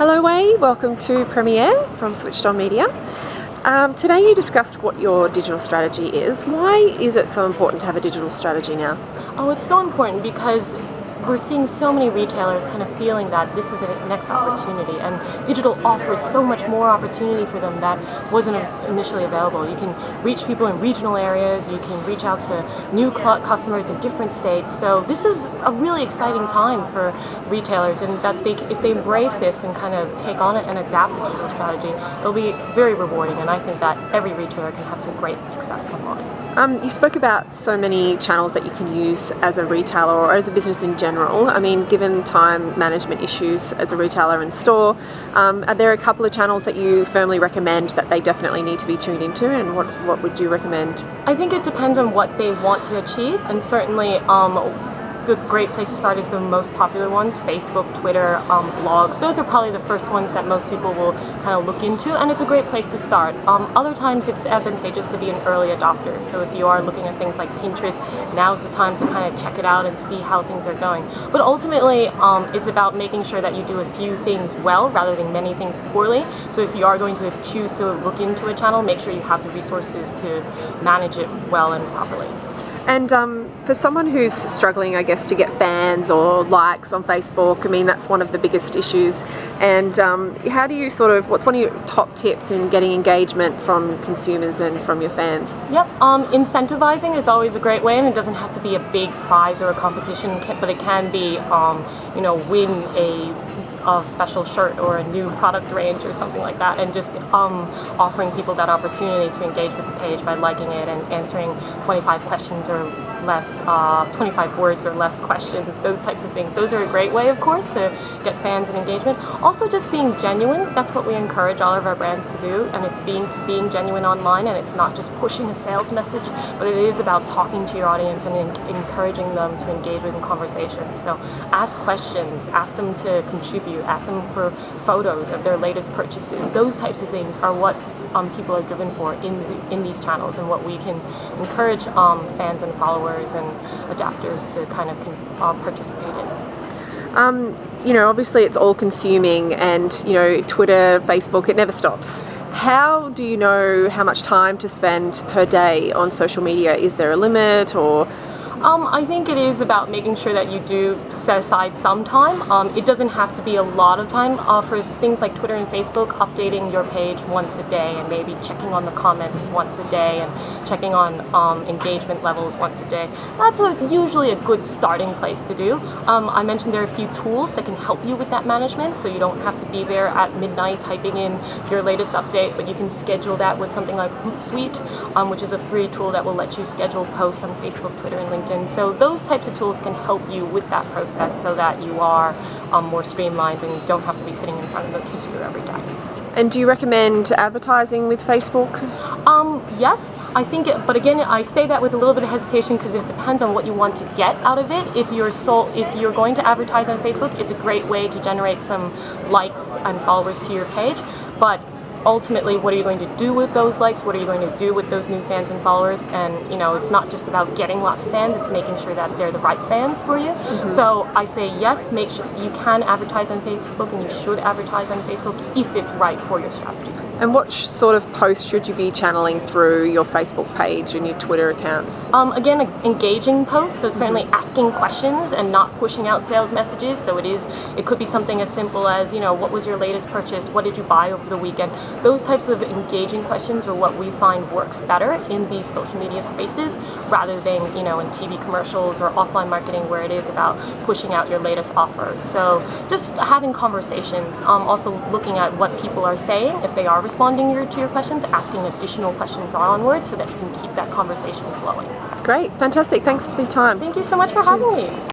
Hello Wei, welcome to Premiere from Switched On Media. Today you discussed what your digital strategy is. Why is it so important to have a digital strategy now? Oh, it's so important because we're seeing so many retailers kind of feeling that this is the next opportunity, and digital offers so much more opportunity for them that wasn't initially available. You can reach people in regional areas, you can reach out to new customers in different states. So this is a really exciting time for retailers, and that if they embrace this and kind of take on it and adapt the digital strategy, it'll be very rewarding, and I think that every retailer can have some great success online. You spoke about so many channels that you can use as a retailer or as a business in general. I mean, given time management issues as a retailer and store, are there a couple of channels that you firmly recommend that they definitely need to be tuned into, and what would you recommend? I think it depends on what they want to achieve, and certainly the great place to start is the most popular ones: Facebook, Twitter, blogs. Those are probably the first ones that most people will kind of look into, and it's a great place to start. Other times it's advantageous to be an early adopter. So if you are looking at things like Pinterest, now's the time to kind of check it out and see how things are going. But ultimately, it's about making sure that you do a few things well rather than many things poorly. So if you are going to choose to look into a channel, make sure you have the resources to manage it well and properly. And for someone who's struggling, I guess, to get fans or likes on Facebook, I mean, that's one of the biggest issues. And how do you what's one of your top tips in getting engagement from consumers and from your fans? Yep, incentivizing is always a great way, and it doesn't have to be a big prize or a competition, but it can be, win a special shirt or a new product range or something like that, and just offering people that opportunity to engage with the page by liking it and answering 25 questions or less, 25 words or less questions, those types of things. Those are a great way, of course, to get fans and engagement. Also, just being genuine, that's what we encourage all of our brands to do, and it's being genuine online, and it's not just pushing a sales message, but it is about talking to your audience and encouraging them to engage with in conversations. So ask questions, ask them to contribute, ask them for photos of their latest purchases. Those types of things are what people are driven for in these channels, and what we can encourage fans and followers and adapters to kind of participate in. Obviously it's all consuming, and Twitter, Facebook, it never stops. How do you know how much time to spend per day on social media? Is there a limit, or? I think it is about making sure that you do set aside some time. It doesn't have to be a lot of time. For things like Twitter and Facebook, updating your page once a day, and maybe checking on the comments once a day, and checking on engagement levels once a day. That's usually a good starting place to do. I mentioned there are a few tools that can help you with that management, so you don't have to be there at midnight typing in your latest update, but you can schedule that with something like Hootsuite, which is a free tool that will let you schedule posts on Facebook, Twitter, and LinkedIn. So those types of tools can help you with that process, so that you are more streamlined and don't have to be sitting in front of the computer every day. And do you recommend advertising with Facebook? Yes, I think but again, I say that with a little bit of hesitation because it depends on what you want to get out of it. If you're going to advertise on Facebook, it's a great way to generate some likes and followers to your page, but ultimately, what are you going to do with those likes? What are you going to do with those new fans and followers? And it's not just about getting lots of fans, it's making sure that they're the right fans for you. Mm-hmm. So I say yes, make sure you can advertise on Facebook, and you should advertise on Facebook if it's right for your strategy. And what sort of posts should you be channeling through your Facebook page and your Twitter accounts? Again, engaging posts, so certainly asking questions and not pushing out sales messages. So it could be something as simple as, what was your latest purchase? What did you buy over the weekend? Those types of engaging questions are what we find works better in these social media spaces, rather than, in TV commercials or offline marketing, where it is about pushing out your latest offers. So just having conversations, also looking at what people are saying, if they are responding to your questions, asking additional questions onwards so that you can keep that conversation flowing. Great, fantastic. Thanks for your time. Thank you so much for having me.